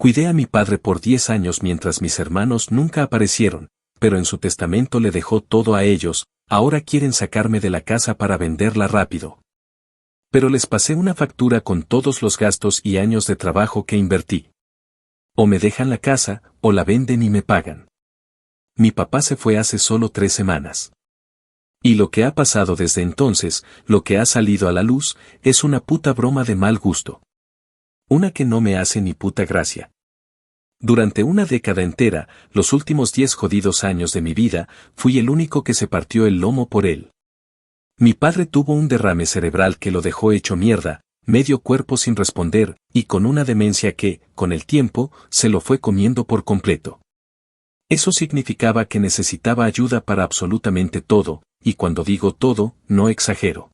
Cuidé a mi padre por 10 años mientras mis hermanos nunca aparecieron, pero en su testamento le dejó todo a ellos, ahora quieren sacarme de la casa para venderla rápido. Pero les pasé una factura con todos los gastos y años de trabajo que invertí. O me dejan la casa, o la venden y me pagan. Mi papá se fue hace solo 3 semanas. Y lo que ha pasado desde entonces, lo que ha salido a la luz, es una puta broma de mal gusto. Una que no me hace ni puta gracia. Durante una década entera, los últimos 10 jodidos años de mi vida, fui el único que se partió el lomo por él. Mi padre tuvo un derrame cerebral que lo dejó hecho mierda, medio cuerpo sin responder, y con una demencia que, con el tiempo, se lo fue comiendo por completo. Eso significaba que necesitaba ayuda para absolutamente todo, y cuando digo todo, no exagero.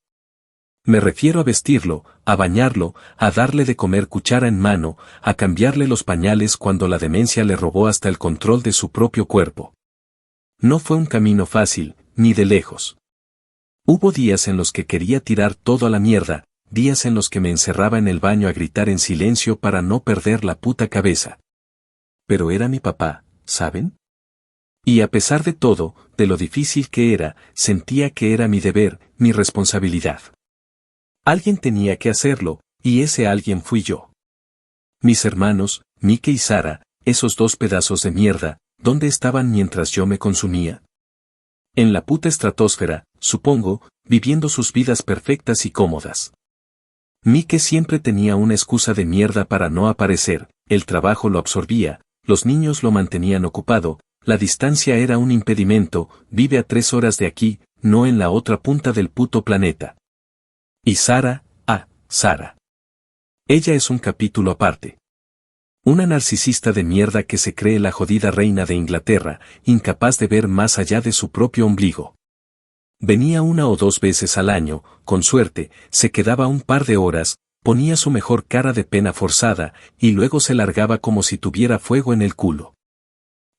Me refiero a vestirlo, a bañarlo, a darle de comer cuchara en mano, a cambiarle los pañales cuando la demencia le robó hasta el control de su propio cuerpo. No fue un camino fácil, ni de lejos. Hubo días en los que quería tirar todo a la mierda, días en los que me encerraba en el baño a gritar en silencio para no perder la puta cabeza. Pero era mi papá, ¿saben? Y a pesar de todo, de lo difícil que era, sentía que era mi deber, mi responsabilidad. Alguien tenía que hacerlo, y ese alguien fui yo. Mis hermanos, Mike y Sara, esos 2 pedazos de mierda, ¿dónde estaban mientras yo me consumía? En la puta estratosfera, supongo, viviendo sus vidas perfectas y cómodas. Mike siempre tenía una excusa de mierda para no aparecer, el trabajo lo absorbía, los niños lo mantenían ocupado, la distancia era un impedimento, vive a 3 horas de aquí, no en la otra punta del puto planeta. Y Sara, Sara. Ella es un capítulo aparte. Una narcisista de mierda que se cree la jodida reina de Inglaterra, incapaz de ver más allá de su propio ombligo. Venía 1 o 2 veces al año, con suerte, se quedaba un par de horas, ponía su mejor cara de pena forzada, y luego se largaba como si tuviera fuego en el culo.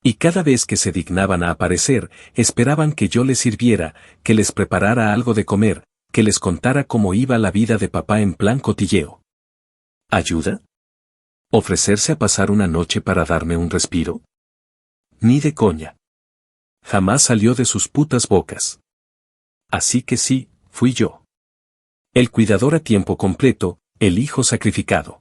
Y cada vez que se dignaban a aparecer, esperaban que yo les sirviera, que les preparara algo de comer, que les contara cómo iba la vida de papá en plan cotilleo. ¿Ayuda? ¿Ofrecerse a pasar una noche para darme un respiro? Ni de coña. Jamás salió de sus putas bocas. Así que sí, fui yo. El cuidador a tiempo completo, el hijo sacrificado.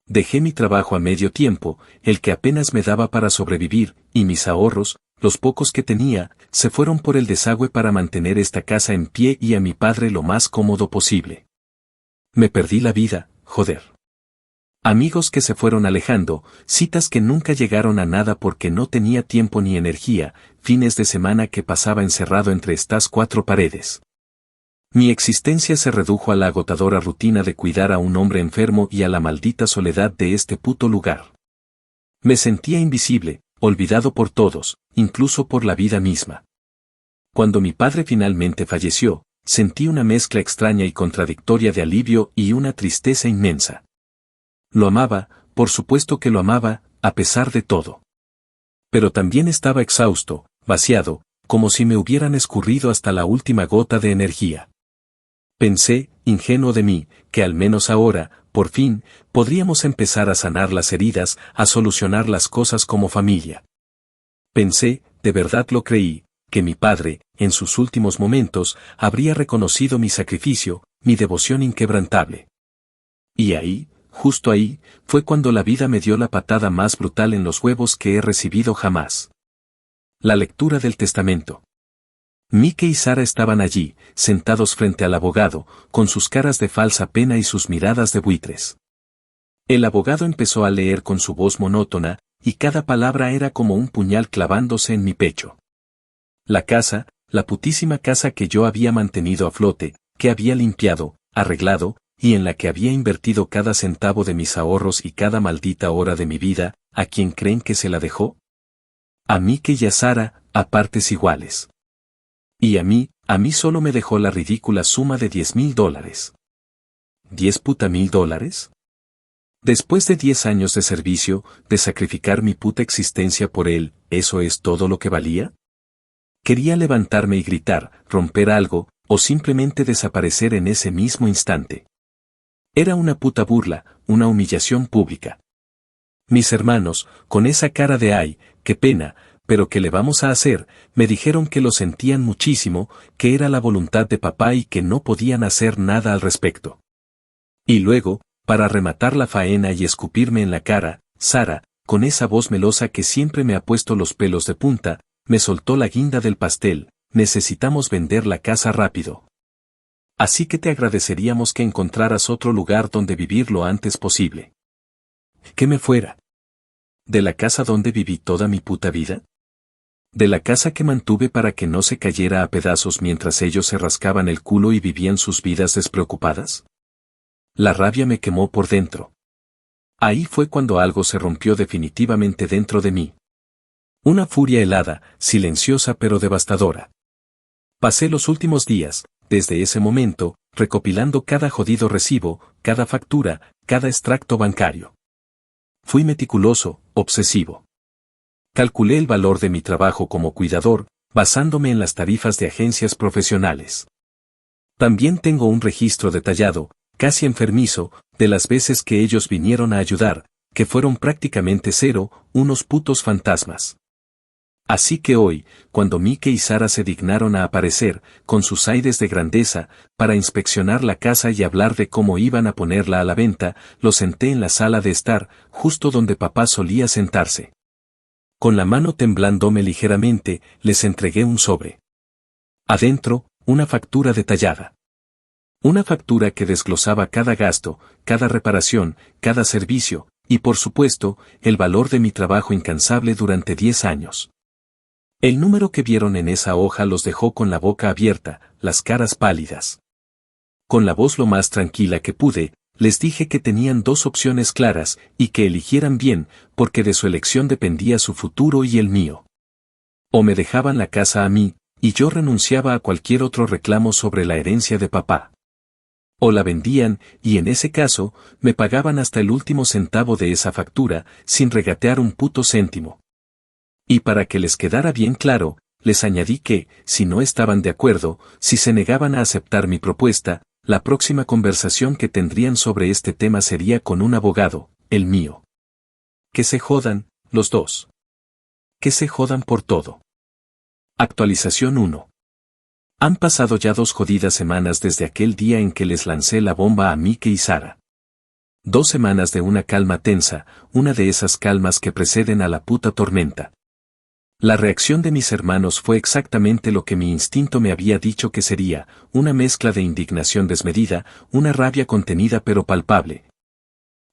Dejé mi trabajo a medio tiempo, el que apenas me daba para sobrevivir, y mis ahorros, los pocos que tenía, se fueron por el desagüe para mantener esta casa en pie y a mi padre lo más cómodo posible. Me perdí la vida, joder. Amigos que se fueron alejando, citas que nunca llegaron a nada porque no tenía tiempo ni energía, fines de semana que pasaba encerrado entre estas 4 paredes. Mi existencia se redujo a la agotadora rutina de cuidar a un hombre enfermo y a la maldita soledad de este puto lugar. Me sentía invisible, olvidado por todos, incluso por la vida misma. Cuando mi padre finalmente falleció, sentí una mezcla extraña y contradictoria de alivio y una tristeza inmensa. Lo amaba, por supuesto que lo amaba, a pesar de todo. Pero también estaba exhausto, vaciado, como si me hubieran escurrido hasta la última gota de energía. Pensé, ingenuo de mí, que al menos ahora, por fin, podríamos empezar a sanar las heridas, a solucionar las cosas como familia. Pensé, de verdad lo creí, que mi padre, en sus últimos momentos, habría reconocido mi sacrificio, mi devoción inquebrantable. Y ahí, justo ahí, fue cuando la vida me dio la patada más brutal en los huevos que he recibido jamás. La lectura del testamento. Mike y Sara estaban allí, sentados frente al abogado, con sus caras de falsa pena y sus miradas de buitres. El abogado empezó a leer con su voz monótona, y cada palabra era como un puñal clavándose en mi pecho. La casa, la putísima casa que yo había mantenido a flote, que había limpiado, arreglado, y en la que había invertido cada centavo de mis ahorros y cada maldita hora de mi vida, ¿a quién creen que se la dejó? A Mike y a Sara, a partes iguales. Y a mí solo me dejó la ridícula suma de $10,000. $10,000? Después de 10 años de servicio, de sacrificar mi puta existencia por él, ¿eso es todo lo que valía? Quería levantarme y gritar, romper algo, o simplemente desaparecer en ese mismo instante. Era una puta burla, una humillación pública. Mis hermanos, con esa cara de ay, qué pena, pero ¿qué le vamos a hacer? Me dijeron que lo sentían muchísimo, que era la voluntad de papá y que no podían hacer nada al respecto. Y luego, para rematar la faena y escupirme en la cara, Sara, con esa voz melosa que siempre me ha puesto los pelos de punta, me soltó la guinda del pastel: necesitamos vender la casa rápido. Así que te agradeceríamos que encontraras otro lugar donde vivir lo antes posible. ¿Que me fuera? ¿De la casa donde viví toda mi puta vida? ¿De la casa que mantuve para que no se cayera a pedazos mientras ellos se rascaban el culo y vivían sus vidas despreocupadas? La rabia me quemó por dentro. Ahí fue cuando algo se rompió definitivamente dentro de mí. Una furia helada, silenciosa pero devastadora. Pasé los últimos días, desde ese momento, recopilando cada jodido recibo, cada factura, cada extracto bancario. Fui meticuloso, obsesivo. Calculé el valor de mi trabajo como cuidador, basándome en las tarifas de agencias profesionales. También tengo un registro detallado, casi enfermizo, de las veces que ellos vinieron a ayudar, que fueron prácticamente cero, unos putos fantasmas. Así que hoy, cuando Mike y Sara se dignaron a aparecer, con sus aires de grandeza, para inspeccionar la casa y hablar de cómo iban a ponerla a la venta, los senté en la sala de estar, justo donde papá solía sentarse. Con la mano temblándome ligeramente, les entregué un sobre. Adentro, una factura detallada. Una factura que desglosaba cada gasto, cada reparación, cada servicio, y por supuesto, el valor de mi trabajo incansable durante 10 años. El número que vieron en esa hoja los dejó con la boca abierta, las caras pálidas. Con la voz lo más tranquila que pude, les dije que tenían dos opciones claras, y que eligieran bien, porque de su elección dependía su futuro y el mío. O me dejaban la casa a mí, y yo renunciaba a cualquier otro reclamo sobre la herencia de papá. O la vendían, y en ese caso, me pagaban hasta el último centavo de esa factura, sin regatear un puto céntimo. Y para que les quedara bien claro, les añadí que, si no estaban de acuerdo, si se negaban a aceptar mi propuesta, la próxima conversación que tendrían sobre este tema sería con un abogado, el mío. Que se jodan, los dos. Que se jodan por todo. Actualización 1. Han pasado ya 2 jodidas semanas desde aquel día en que les lancé la bomba a Mike y Sara. 2 semanas de una calma tensa, una de esas calmas que preceden a la puta tormenta. La reacción de mis hermanos fue exactamente lo que mi instinto me había dicho que sería, una mezcla de indignación desmedida, una rabia contenida pero palpable.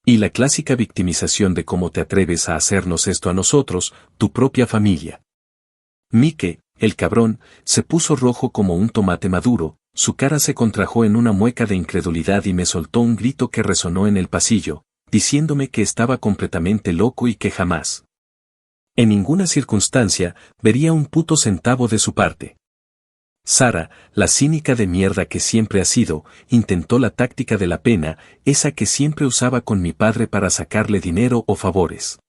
Y la clásica victimización de cómo te atreves a hacernos esto a nosotros, tu propia familia. Mike, el cabrón, se puso rojo como un tomate maduro, su cara se contrajo en una mueca de incredulidad y me soltó un grito que resonó en el pasillo, diciéndome que estaba completamente loco y que jamás, en ninguna circunstancia, vería un puto centavo de su parte. Sara, la cínica de mierda que siempre ha sido, intentó la táctica de la pena, esa que siempre usaba con mi padre para sacarle dinero o favores.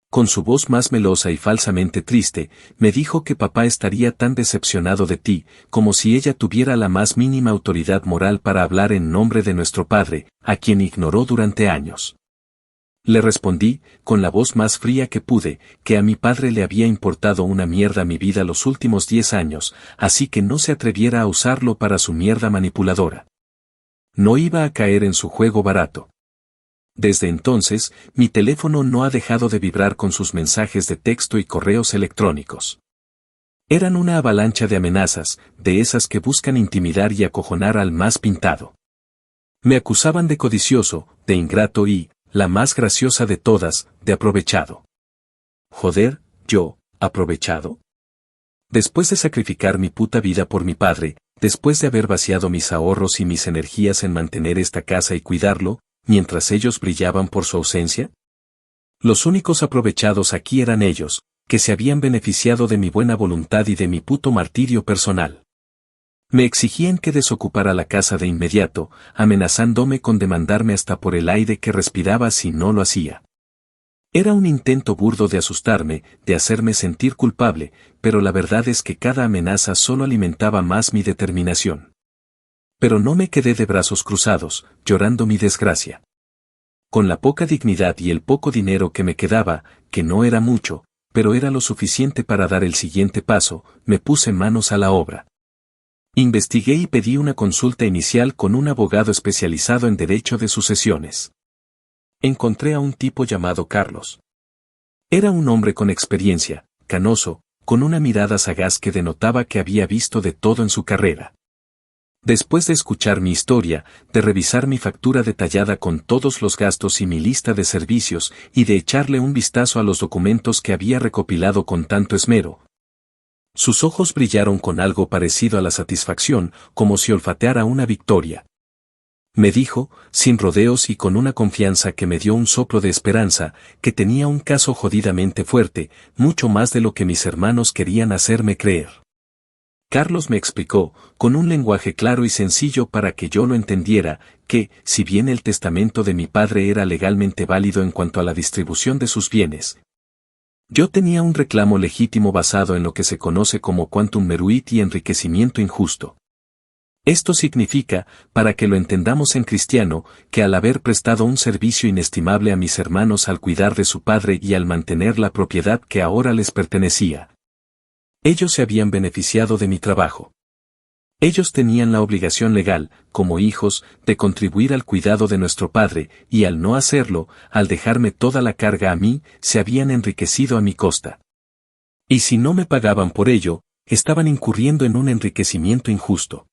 Con su voz más melosa y falsamente triste, me dijo que papá estaría tan decepcionado de ti, como si ella tuviera la más mínima autoridad moral para hablar en nombre de nuestro padre, a quien ignoró durante años. Le respondí, con la voz más fría que pude, que a mi padre le había importado una mierda mi vida los últimos 10 años, así que no se atreviera a usarlo para su mierda manipuladora. No iba a caer en su juego barato. Desde entonces, mi teléfono no ha dejado de vibrar con sus mensajes de texto y correos electrónicos. Eran una avalancha de amenazas, de esas que buscan intimidar y acojonar al más pintado. Me acusaban de codicioso, de ingrato y, la más graciosa de todas, de aprovechado. Joder, yo, ¿aprovechado? Después de sacrificar mi puta vida por mi padre, después de haber vaciado mis ahorros y mis energías en mantener esta casa y cuidarlo, mientras ellos brillaban por su ausencia. Los únicos aprovechados aquí eran ellos, que se habían beneficiado de mi buena voluntad y de mi puto martirio personal. Me exigían que desocupara la casa de inmediato, amenazándome con demandarme hasta por el aire que respiraba si no lo hacía. Era un intento burdo de asustarme, de hacerme sentir culpable, pero la verdad es que cada amenaza solo alimentaba más mi determinación. Pero no me quedé de brazos cruzados, llorando mi desgracia. Con la poca dignidad y el poco dinero que me quedaba, que no era mucho, pero era lo suficiente para dar el siguiente paso, me puse manos a la obra. Investigué y pedí una consulta inicial con un abogado especializado en derecho de sucesiones. Encontré a un tipo llamado Carlos. Era un hombre con experiencia, canoso, con una mirada sagaz que denotaba que había visto de todo en su carrera. Después de escuchar mi historia, de revisar mi factura detallada con todos los gastos y mi lista de servicios, y de echarle un vistazo a los documentos que había recopilado con tanto esmero, sus ojos brillaron con algo parecido a la satisfacción, como si olfateara una victoria. Me dijo, sin rodeos y con una confianza que me dio un soplo de esperanza, que tenía un caso jodidamente fuerte, mucho más de lo que mis hermanos querían hacerme creer. Carlos me explicó, con un lenguaje claro y sencillo para que yo lo entendiera, que, si bien el testamento de mi padre era legalmente válido en cuanto a la distribución de sus bienes, yo tenía un reclamo legítimo basado en lo que se conoce como quantum meruit y enriquecimiento injusto. Esto significa, para que lo entendamos en cristiano, que al haber prestado un servicio inestimable a mis hermanos al cuidar de su padre y al mantener la propiedad que ahora les pertenecía, ellos se habían beneficiado de mi trabajo. Ellos tenían la obligación legal, como hijos, de contribuir al cuidado de nuestro padre, y al no hacerlo, al dejarme toda la carga a mí, se habían enriquecido a mi costa. Y si no me pagaban por ello, estaban incurriendo en un enriquecimiento injusto.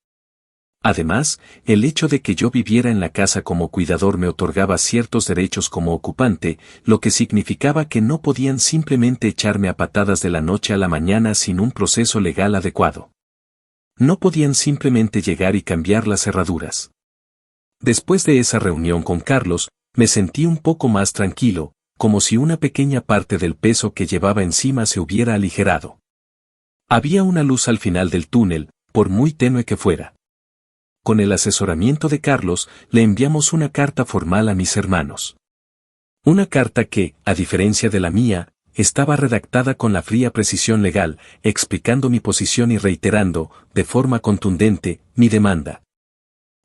Además, el hecho de que yo viviera en la casa como cuidador me otorgaba ciertos derechos como ocupante, lo que significaba que no podían simplemente echarme a patadas de la noche a la mañana sin un proceso legal adecuado. No podían simplemente llegar y cambiar las cerraduras. Después de esa reunión con Carlos, me sentí un poco más tranquilo, como si una pequeña parte del peso que llevaba encima se hubiera aligerado. Había una luz al final del túnel, por muy tenue que fuera. Con el asesoramiento de Carlos, le enviamos una carta formal a mis hermanos. Una carta que, a diferencia de la mía, estaba redactada con la fría precisión legal, explicando mi posición y reiterando, de forma contundente, mi demanda.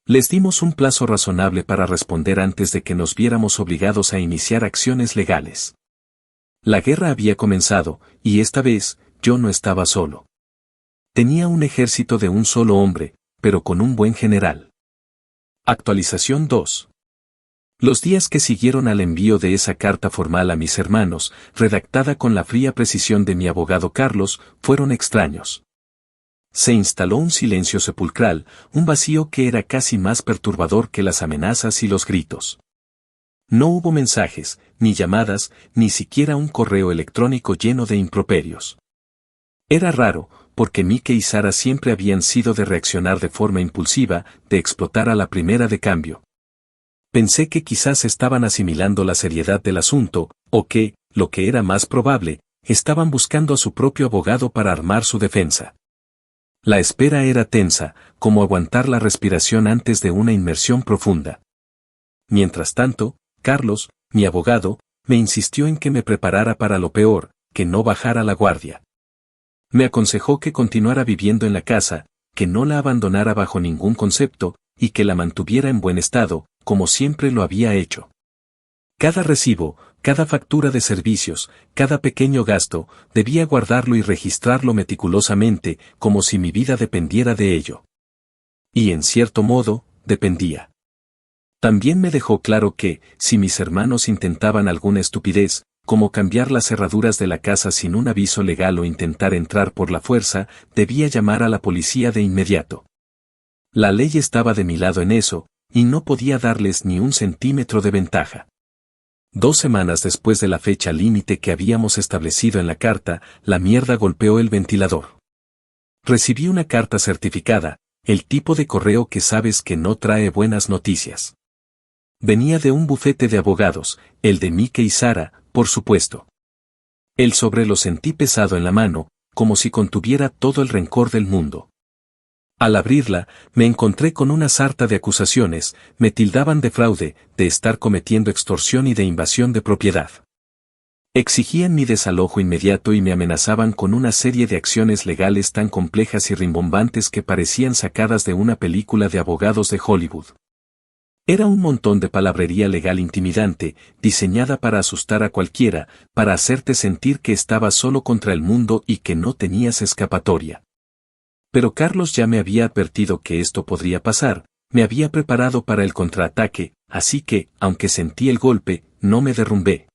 Les dimos un plazo razonable para responder antes de que nos viéramos obligados a iniciar acciones legales. La guerra había comenzado, y esta vez, yo no estaba solo. Tenía un ejército de un solo hombre, pero con un buen general. Actualización 2. Los días que siguieron al envío de esa carta formal a mis hermanos, redactada con la fría precisión de mi abogado Carlos, fueron extraños. Se instaló un silencio sepulcral, un vacío que era casi más perturbador que las amenazas y los gritos. No hubo mensajes, ni llamadas, ni siquiera un correo electrónico lleno de improperios. Era raro, porque Mike y Sara siempre habían sido de reaccionar de forma impulsiva, de explotar a la primera de cambio. Pensé que quizás estaban asimilando la seriedad del asunto, o que, lo que era más probable, estaban buscando a su propio abogado para armar su defensa. La espera era tensa, como aguantar la respiración antes de una inmersión profunda. Mientras tanto, Carlos, mi abogado, me insistió en que me preparara para lo peor, que no bajara la guardia. Me aconsejó que continuara viviendo en la casa, que no la abandonara bajo ningún concepto, y que la mantuviera en buen estado, como siempre lo había hecho. Cada recibo, cada factura de servicios, cada pequeño gasto, debía guardarlo y registrarlo meticulosamente, como si mi vida dependiera de ello. Y en cierto modo, dependía. También me dejó claro que, si mis hermanos intentaban alguna estupidez, como cambiar las cerraduras de la casa sin un aviso legal o intentar entrar por la fuerza, debía llamar a la policía de inmediato. La ley estaba de mi lado en eso, y no podía darles ni un centímetro de ventaja. 2 semanas después de la fecha límite que habíamos establecido en la carta, la mierda golpeó el ventilador. Recibí una carta certificada, el tipo de correo que sabes que no trae buenas noticias. Venía de un bufete de abogados, el de Mike y Sara, por supuesto. El sobre lo sentí pesado en la mano, como si contuviera todo el rencor del mundo. Al abrirla, me encontré con una sarta de acusaciones, me tildaban de fraude, de estar cometiendo extorsión y de invasión de propiedad. Exigían mi desalojo inmediato y me amenazaban con una serie de acciones legales tan complejas y rimbombantes que parecían sacadas de una película de abogados de Hollywood. Era un montón de palabrería legal intimidante, diseñada para asustar a cualquiera, para hacerte sentir que estabas solo contra el mundo y que no tenías escapatoria. Pero Carlos ya me había advertido que esto podría pasar, me había preparado para el contraataque, así que, aunque sentí el golpe, no me derrumbé.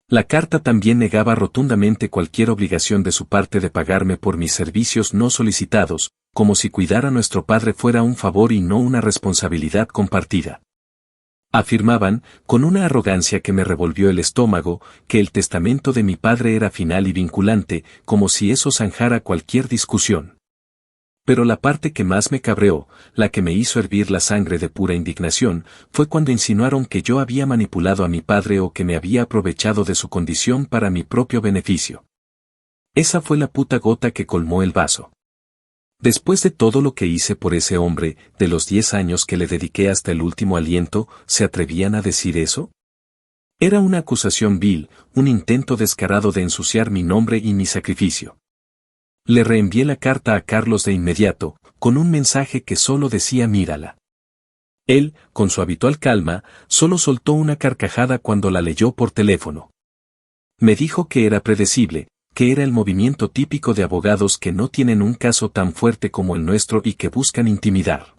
La carta también negaba rotundamente cualquier obligación de su parte de pagarme por mis servicios no solicitados, como si cuidar a nuestro padre fuera un favor y no una responsabilidad compartida. Afirmaban, con una arrogancia que me revolvió el estómago, que el testamento de mi padre era final y vinculante, como si eso zanjara cualquier discusión. Pero la parte que más me cabreó, la que me hizo hervir la sangre de pura indignación, fue cuando insinuaron que yo había manipulado a mi padre o que me había aprovechado de su condición para mi propio beneficio. Esa fue la puta gota que colmó el vaso. Después de todo lo que hice por ese hombre, de los 10 años que le dediqué hasta el último aliento, ¿se atrevían a decir eso? Era una acusación vil, un intento descarado de ensuciar mi nombre y mi sacrificio. Le reenvié la carta a Carlos de inmediato, con un mensaje que solo decía mírala. Él, con su habitual calma, solo soltó una carcajada cuando la leyó por teléfono. Me dijo que era predecible, que era el movimiento típico de abogados que no tienen un caso tan fuerte como el nuestro y que buscan intimidar.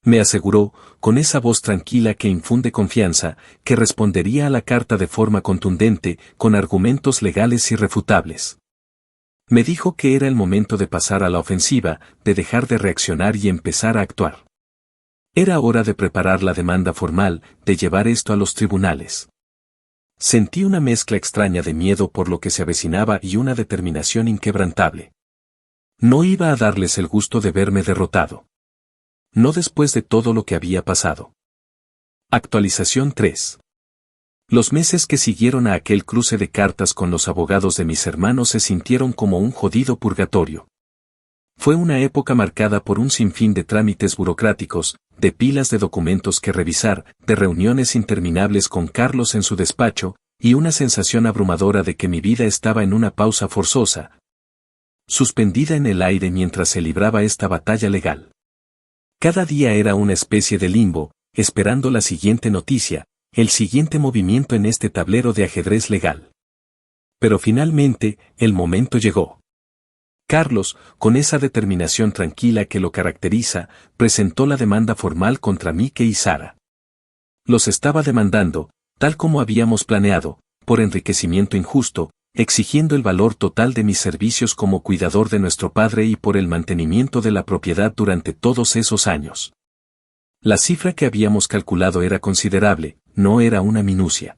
Me aseguró, con esa voz tranquila que infunde confianza, que respondería a la carta de forma contundente, con argumentos legales irrefutables. Me dijo que era el momento de pasar a la ofensiva, de dejar de reaccionar y empezar a actuar. Era hora de preparar la demanda formal, de llevar esto a los tribunales. Sentí una mezcla extraña de miedo por lo que se avecinaba y una determinación inquebrantable. No iba a darles el gusto de verme derrotado. No después de todo lo que había pasado. Actualización 3. Los meses que siguieron a aquel cruce de cartas con los abogados de mis hermanos se sintieron como un jodido purgatorio. Fue una época marcada por un sinfín de trámites burocráticos, de pilas de documentos que revisar, de reuniones interminables con Carlos en su despacho, y una sensación abrumadora de que mi vida estaba en una pausa forzosa, suspendida en el aire mientras se libraba esta batalla legal. Cada día era una especie de limbo, esperando la siguiente noticia, el siguiente movimiento en este tablero de ajedrez legal. Pero finalmente, el momento llegó. Carlos, con esa determinación tranquila que lo caracteriza, presentó la demanda formal contra Mike y Sara. Los estaba demandando, tal como habíamos planeado, por enriquecimiento injusto, exigiendo el valor total de mis servicios como cuidador de nuestro padre y por el mantenimiento de la propiedad durante todos esos años. La cifra que habíamos calculado era considerable, no era una minucia.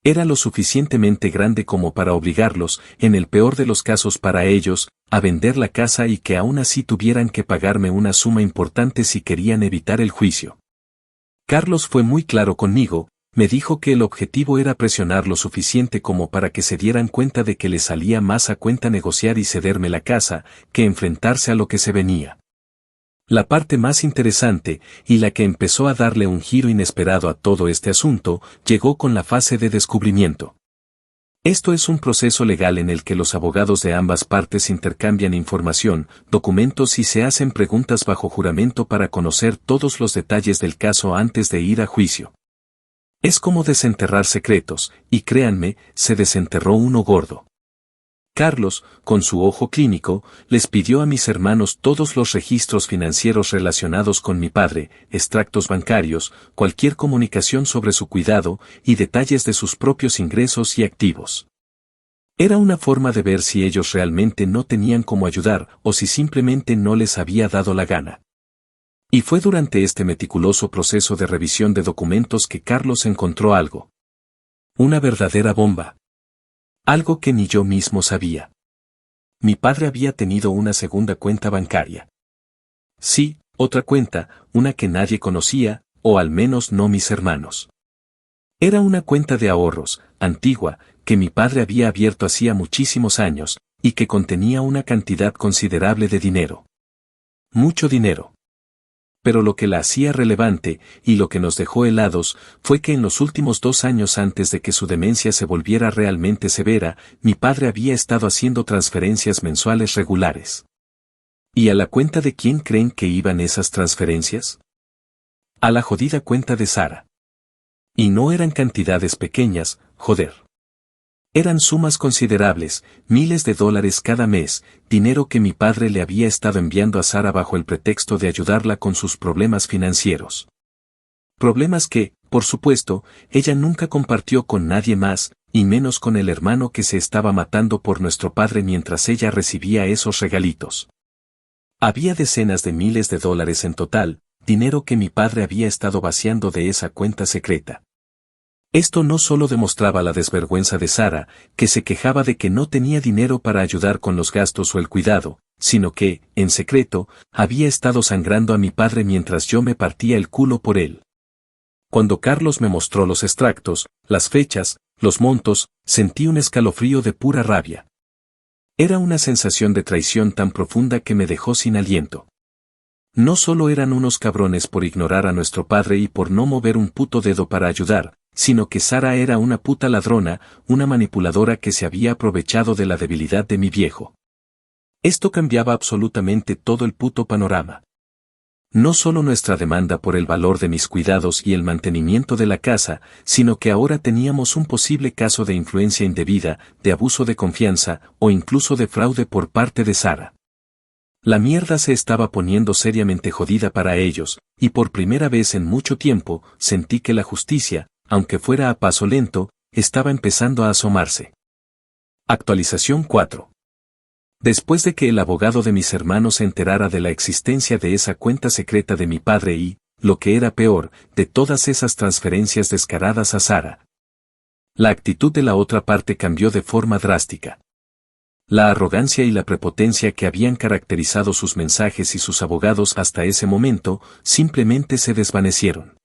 Era lo suficientemente grande como para obligarlos, en el peor de los casos para ellos, a vender la casa y que aún así tuvieran que pagarme una suma importante si querían evitar el juicio. Carlos fue muy claro conmigo, me dijo que el objetivo era presionar lo suficiente como para que se dieran cuenta de que les salía más a cuenta negociar y cederme la casa, que enfrentarse a lo que se venía. La parte más interesante, y la que empezó a darle un giro inesperado a todo este asunto, llegó con la fase de descubrimiento. Esto es un proceso legal en el que los abogados de ambas partes intercambian información, documentos y se hacen preguntas bajo juramento para conocer todos los detalles del caso antes de ir a juicio. Es como desenterrar secretos, y créanme, se desenterró uno gordo. Carlos, con su ojo clínico, les pidió a mis hermanos todos los registros financieros relacionados con mi padre, extractos bancarios, cualquier comunicación sobre su cuidado y detalles de sus propios ingresos y activos. Era una forma de ver si ellos realmente no tenían cómo ayudar o si simplemente no les había dado la gana. Y fue durante este meticuloso proceso de revisión de documentos que Carlos encontró algo. Una verdadera bomba. Algo que ni yo mismo sabía. Mi padre había tenido una segunda cuenta bancaria. Sí, otra cuenta, una que nadie conocía, o al menos no mis hermanos. Era una cuenta de ahorros, antigua, que mi padre había abierto hacía muchísimos años, y que contenía una cantidad considerable de dinero. Mucho dinero. Pero lo que la hacía relevante, y lo que nos dejó helados, fue que en los últimos 2 años antes de que su demencia se volviera realmente severa, mi padre había estado haciendo transferencias mensuales regulares. ¿Y a la cuenta de quién creen que iban esas transferencias? A la jodida cuenta de Sara. Y no eran cantidades pequeñas, joder. Eran sumas considerables, miles de dólares cada mes, dinero que mi padre le había estado enviando a Sara bajo el pretexto de ayudarla con sus problemas financieros. Problemas que, por supuesto, ella nunca compartió con nadie más, y menos con el hermano que se estaba matando por nuestro padre mientras ella recibía esos regalitos. Había decenas de miles de dólares en total, dinero que mi padre había estado vaciando de esa cuenta secreta. Esto no solo demostraba la desvergüenza de Sara, que se quejaba de que no tenía dinero para ayudar con los gastos o el cuidado, sino que, en secreto, había estado sangrando a mi padre mientras yo me partía el culo por él. Cuando Carlos me mostró los extractos, las fechas, los montos, sentí un escalofrío de pura rabia. Era una sensación de traición tan profunda que me dejó sin aliento. No solo eran unos cabrones por ignorar a nuestro padre y por no mover un puto dedo para ayudar, sino que Sara era una puta ladrona, una manipuladora que se había aprovechado de la debilidad de mi viejo. Esto cambiaba absolutamente todo el puto panorama. No solo nuestra demanda por el valor de mis cuidados y el mantenimiento de la casa, sino que ahora teníamos un posible caso de influencia indebida, de abuso de confianza, o incluso de fraude por parte de Sara. La mierda se estaba poniendo seriamente jodida para ellos, y por primera vez en mucho tiempo, sentí que la justicia, aunque fuera a paso lento, estaba empezando a asomarse. Actualización 4. Después de que el abogado de mis hermanos se enterara de la existencia de esa cuenta secreta de mi padre y, lo que era peor, de todas esas transferencias descaradas a Sara, la actitud de la otra parte cambió de forma drástica. La arrogancia y la prepotencia que habían caracterizado sus mensajes y sus abogados hasta ese momento, simplemente se desvanecieron.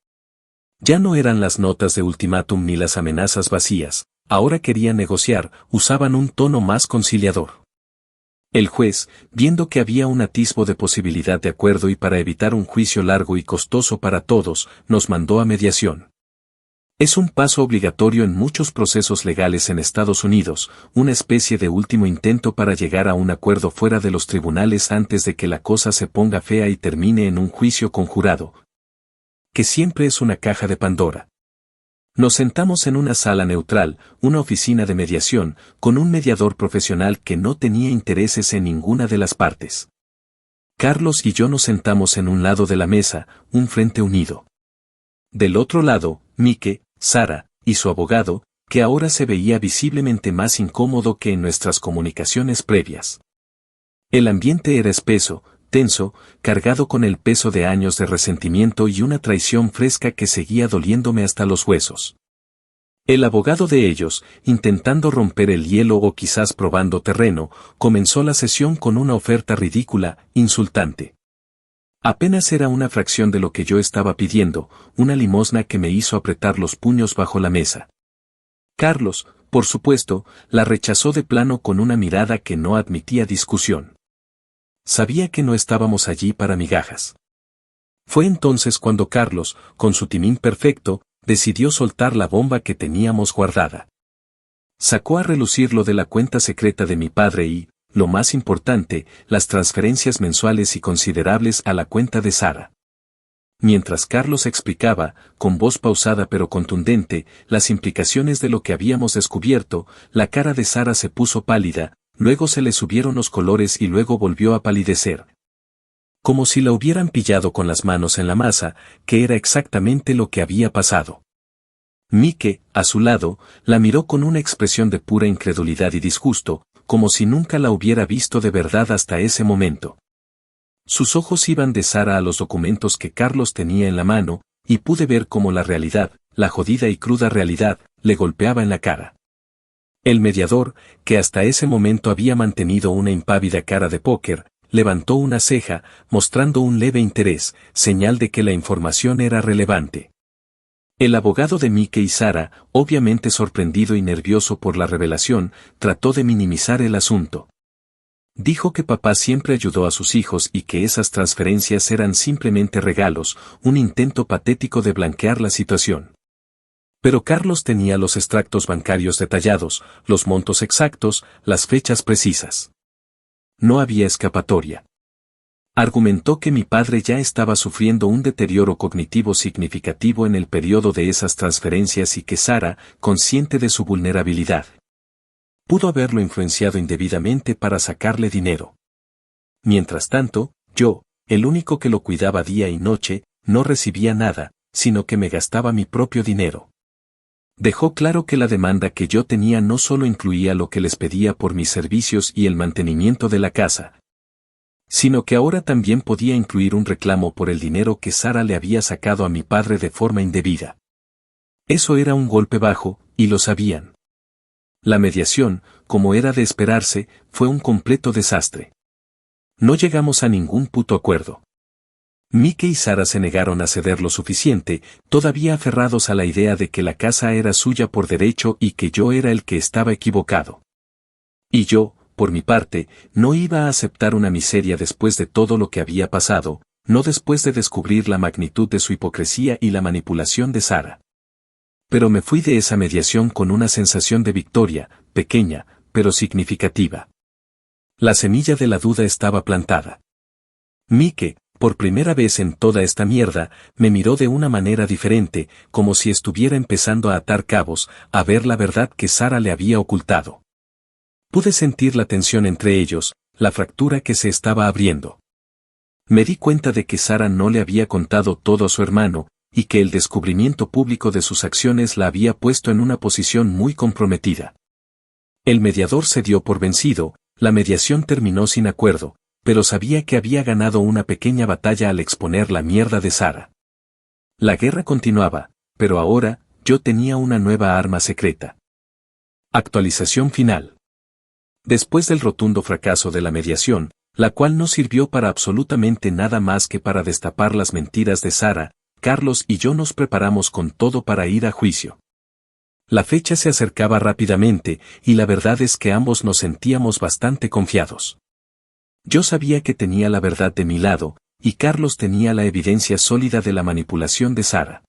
Ya no eran las notas de ultimátum ni las amenazas vacías, ahora querían negociar, usaban un tono más conciliador. El juez, viendo que había un atisbo de posibilidad de acuerdo y para evitar un juicio largo y costoso para todos, nos mandó a mediación. Es un paso obligatorio en muchos procesos legales en Estados Unidos, una especie de último intento para llegar a un acuerdo fuera de los tribunales antes de que la cosa se ponga fea y termine en un juicio conjurado, que siempre es una caja de Pandora. Nos sentamos en una sala neutral, una oficina de mediación, con un mediador profesional que no tenía intereses en ninguna de las partes. Carlos y yo nos sentamos en un lado de la mesa, un frente unido. Del otro lado, Mike, Sara, y su abogado, que ahora se veía visiblemente más incómodo que en nuestras comunicaciones previas. El ambiente era espeso, tenso, cargado con el peso de años de resentimiento y una traición fresca que seguía doliéndome hasta los huesos. El abogado de ellos, intentando romper el hielo o quizás probando terreno, comenzó la sesión con una oferta ridícula, insultante. Apenas era una fracción de lo que yo estaba pidiendo, una limosna que me hizo apretar los puños bajo la mesa. Carlos, por supuesto, la rechazó de plano con una mirada que no admitía discusión. Sabía que no estábamos allí para migajas. Fue entonces cuando Carlos, con su timín perfecto, decidió soltar la bomba que teníamos guardada. Sacó a relucir lo de la cuenta secreta de mi padre y, lo más importante, las transferencias mensuales y considerables a la cuenta de Sara. Mientras Carlos explicaba, con voz pausada pero contundente, las implicaciones de lo que habíamos descubierto, la cara de Sara se puso pálida, luego se le subieron los colores y luego volvió a palidecer. Como si la hubieran pillado con las manos en la masa, que era exactamente lo que había pasado. Mike, a su lado, la miró con una expresión de pura incredulidad y disgusto, como si nunca la hubiera visto de verdad hasta ese momento. Sus ojos iban de Sara a los documentos que Carlos tenía en la mano, y pude ver cómo la realidad, la jodida y cruda realidad, le golpeaba en la cara. El mediador, que hasta ese momento había mantenido una impávida cara de póker, levantó una ceja, mostrando un leve interés, señal de que la información era relevante. El abogado de Mike y Sara, obviamente sorprendido y nervioso por la revelación, trató de minimizar el asunto. Dijo que papá siempre ayudó a sus hijos y que esas transferencias eran simplemente regalos, un intento patético de blanquear la situación. Pero Carlos tenía los extractos bancarios detallados, los montos exactos, las fechas precisas. No había escapatoria. Argumentó que mi padre ya estaba sufriendo un deterioro cognitivo significativo en el periodo de esas transferencias y que Sara, consciente de su vulnerabilidad, pudo haberlo influenciado indebidamente para sacarle dinero. Mientras tanto, yo, el único que lo cuidaba día y noche, no recibía nada, sino que me gastaba mi propio dinero. Dejó claro que la demanda que yo tenía no solo incluía lo que les pedía por mis servicios y el mantenimiento de la casa, sino que ahora también podía incluir un reclamo por el dinero que Sara le había sacado a mi padre de forma indebida. Eso era un golpe bajo, y lo sabían. La mediación, como era de esperarse, fue un completo desastre. No llegamos a ningún puto acuerdo. Mike y Sara se negaron a ceder lo suficiente, todavía aferrados a la idea de que la casa era suya por derecho y que yo era el que estaba equivocado. Y yo, por mi parte, no iba a aceptar una miseria después de todo lo que había pasado, no después de descubrir la magnitud de su hipocresía y la manipulación de Sara. Pero me fui de esa mediación con una sensación de victoria, pequeña, pero significativa. La semilla de la duda estaba plantada. Mike, por primera vez en toda esta mierda, me miró de una manera diferente, como si estuviera empezando a atar cabos, a ver la verdad que Sara le había ocultado. Pude sentir la tensión entre ellos, la fractura que se estaba abriendo. Me di cuenta de que Sara no le había contado todo a su hermano, y que el descubrimiento público de sus acciones la había puesto en una posición muy comprometida. El mediador se dio por vencido, la mediación terminó sin acuerdo, pero sabía que había ganado una pequeña batalla al exponer la mierda de Sara. La guerra continuaba, pero ahora, yo tenía una nueva arma secreta. Actualización final. Después del rotundo fracaso de la mediación, la cual no sirvió para absolutamente nada más que para destapar las mentiras de Sara, Carlos y yo nos preparamos con todo para ir a juicio. La fecha se acercaba rápidamente, y la verdad es que ambos nos sentíamos bastante confiados. Yo sabía que tenía la verdad de mi lado, y Carlos tenía la evidencia sólida de la manipulación de Sara.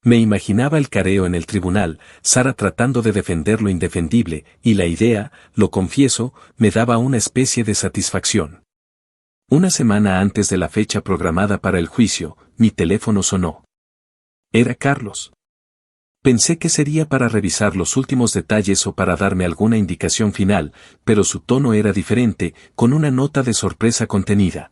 Me imaginaba el careo en el tribunal, Sara tratando de defender lo indefendible, y la idea, lo confieso, me daba una especie de satisfacción. Una semana antes de la fecha programada para el juicio, mi teléfono sonó. Era Carlos. Pensé que sería para revisar los últimos detalles o para darme alguna indicación final, pero su tono era diferente, con una nota de sorpresa contenida.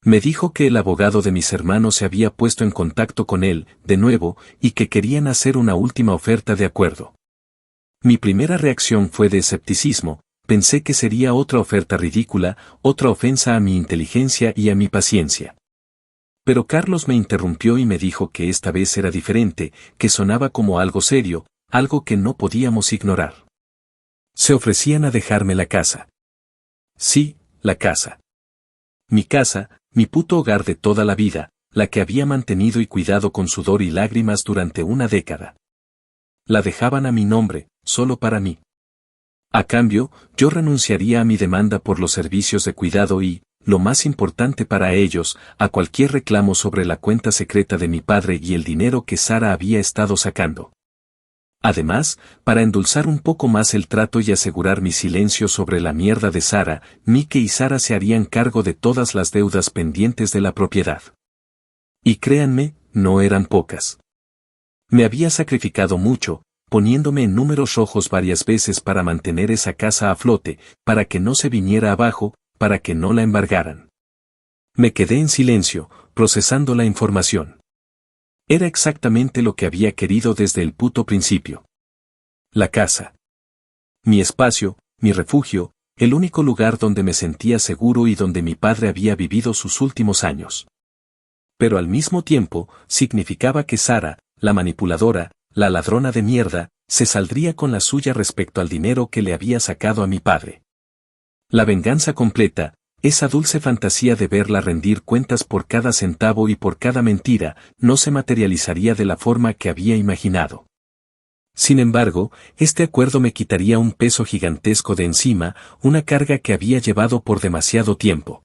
Me dijo que el abogado de mis hermanos se había puesto en contacto con él, de nuevo, y que querían hacer una última oferta de acuerdo. Mi primera reacción fue de escepticismo, pensé que sería otra oferta ridícula, otra ofensa a mi inteligencia y a mi paciencia. Pero Carlos me interrumpió y me dijo que esta vez era diferente, que sonaba como algo serio, algo que no podíamos ignorar. Se ofrecían a dejarme la casa. Sí, la casa. Mi casa, mi puto hogar de toda la vida, la que había mantenido y cuidado con sudor y lágrimas durante una década. La dejaban a mi nombre, solo para mí. A cambio, yo renunciaría a mi demanda por los servicios de cuidado y, lo más importante para ellos, a cualquier reclamo sobre la cuenta secreta de mi padre y el dinero que Sara había estado sacando. Además, para endulzar un poco más el trato y asegurar mi silencio sobre la mierda de Sara, Mike y Sara se harían cargo de todas las deudas pendientes de la propiedad. Y créanme, no eran pocas. Me había sacrificado mucho, poniéndome en números rojos varias veces para mantener esa casa a flote, para que no se viniera abajo, para que no la embargaran. Me quedé en silencio, procesando la información. Era exactamente lo que había querido desde el puto principio. La casa. Mi espacio, mi refugio, el único lugar donde me sentía seguro y donde mi padre había vivido sus últimos años. Pero al mismo tiempo, significaba que Sara, la manipuladora, la ladrona de mierda, se saldría con la suya respecto al dinero que le había sacado a mi padre. La venganza completa, esa dulce fantasía de verla rendir cuentas por cada centavo y por cada mentira, no se materializaría de la forma que había imaginado. Sin embargo, este acuerdo me quitaría un peso gigantesco de encima, una carga que había llevado por demasiado tiempo.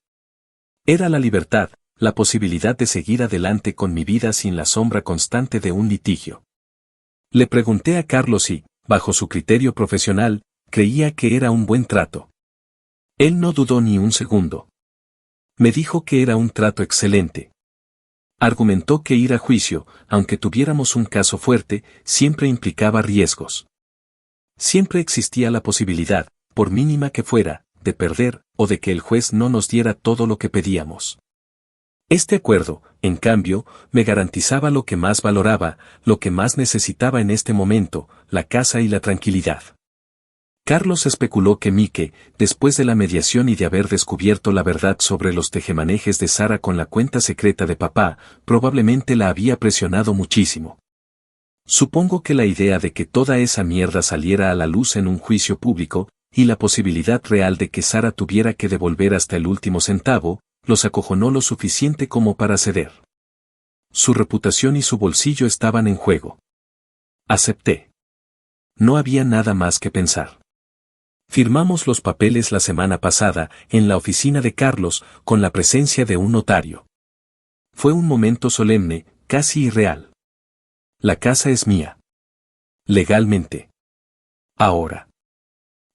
Era la libertad, la posibilidad de seguir adelante con mi vida sin la sombra constante de un litigio. Le pregunté a Carlos si, bajo su criterio profesional, creía que era un buen trato. Él no dudó ni un segundo. Me dijo que era un trato excelente. Argumentó que ir a juicio, aunque tuviéramos un caso fuerte, siempre implicaba riesgos. Siempre existía la posibilidad, por mínima que fuera, de perder, o de que el juez no nos diera todo lo que pedíamos. Este acuerdo, en cambio, me garantizaba lo que más valoraba, lo que más necesitaba en este momento, la casa y la tranquilidad. Carlos especuló que Mike, después de la mediación y de haber descubierto la verdad sobre los tejemanejes de Sara con la cuenta secreta de papá, probablemente la había presionado muchísimo. Supongo que la idea de que toda esa mierda saliera a la luz en un juicio público, y la posibilidad real de que Sara tuviera que devolver hasta el último centavo, los acojonó lo suficiente como para ceder. Su reputación y su bolsillo estaban en juego. Acepté. No había nada más que pensar. Firmamos los papeles la semana pasada, en la oficina de Carlos, con la presencia de un notario. Fue un momento solemne, casi irreal. La casa es mía. Legalmente. Ahora.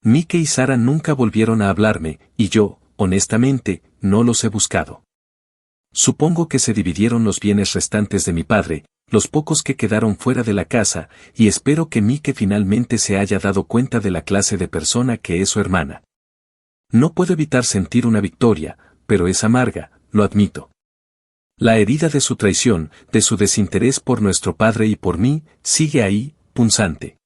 Mike y Sara nunca volvieron a hablarme, y yo, honestamente, no los he buscado. Supongo que se dividieron los bienes restantes de mi padre, los pocos que quedaron fuera de la casa, y espero que Mike finalmente se haya dado cuenta de la clase de persona que es su hermana. No puedo evitar sentir una victoria, pero es amarga, lo admito. La herida de su traición, de su desinterés por nuestro padre y por mí, sigue ahí, punzante.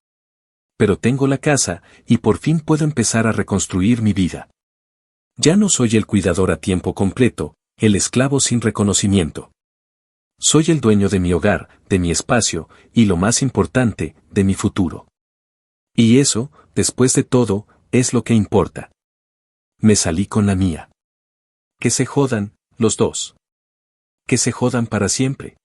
Pero tengo la casa, y por fin puedo empezar a reconstruir mi vida. Ya no soy el cuidador a tiempo completo, el esclavo sin reconocimiento. Soy el dueño de mi hogar, de mi espacio, y lo más importante, de mi futuro. Y eso, después de todo, es lo que importa. Me salí con la mía. Que se jodan, los dos. Que se jodan para siempre.